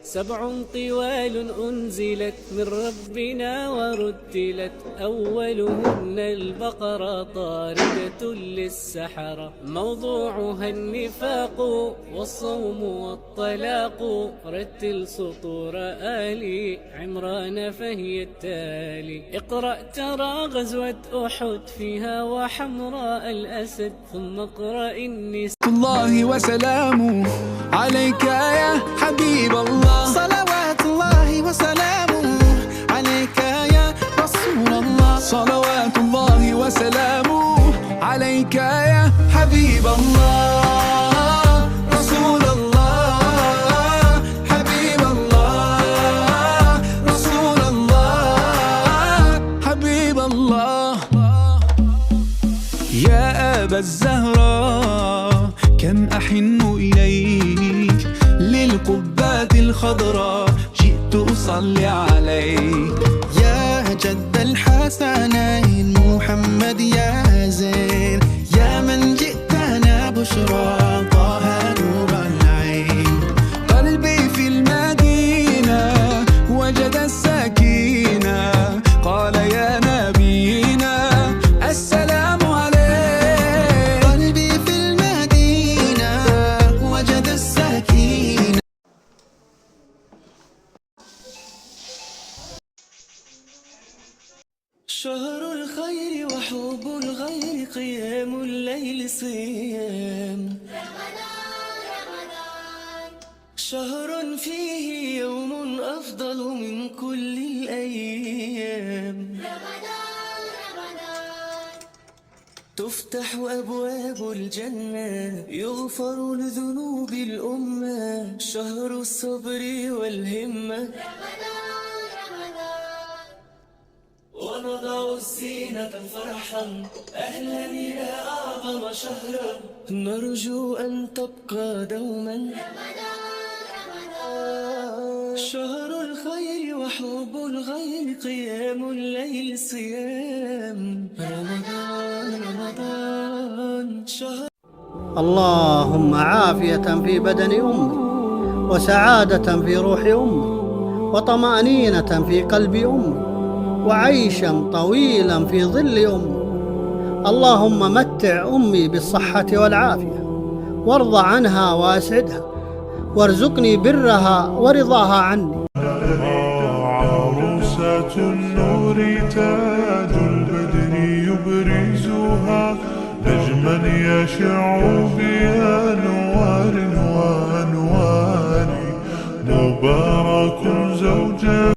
سبع طوال أنزلت من ربنا ورتلت، أولهن البقرة طاردة للسحرة، موضوعها النفاق والصوم والطلاق، رتل سطور آل عمران فهي التالي. اقرأ ترى غزوة أحد فيها وحمراء الأسد، ثم اقرأ النساء. الله وسلامه عليك يا حبيب الله، صلوات الله وسلامه عليك يا رسول الله، صلوات الله وسلامه عليك يا حبيب الله، رسول الله، حبيب الله، رسول الله، حبيب الله. يا أبا الزهراء كم أحن إليك، للقبات الخضراء جئت أصلي عليك. يا جد الحسنين محمد يا زين، يا من جئتنا بشرى طه نور العين. قلبي في المدينة وجد السكينة، قال يا نبينا السلام عليك. قلبي في المدينة وجد السكينة. شهر الخير وحب الغير، قيام الليل صيام رمضان، شهر فيه يوم أفضل من كل الأيام رمضان، تفتح أبواب الجنة، يغفر لذنوب الأمة، شهر الصبر والهمة ونضع الزينة فرحا، أهلا يا أعظم شهرا، نرجو أن تبقى دوما شهر الخير وحب الغير، قيام الليل صيام رمضان شهر. اللهم عافية في بدن أمي، وسعادة في روح أمي، وطمأنينة في قلب أمي، وعيشا طويلا في ظل أمي. اللهم متع أمي بالصحة والعافية، وارض عنها وأسعدها، وارزقني برها ورضاها عني. عروسة النور تاج البدر يبرزها، نجما يشع بأنوار وأنوار، مبارك زوجها.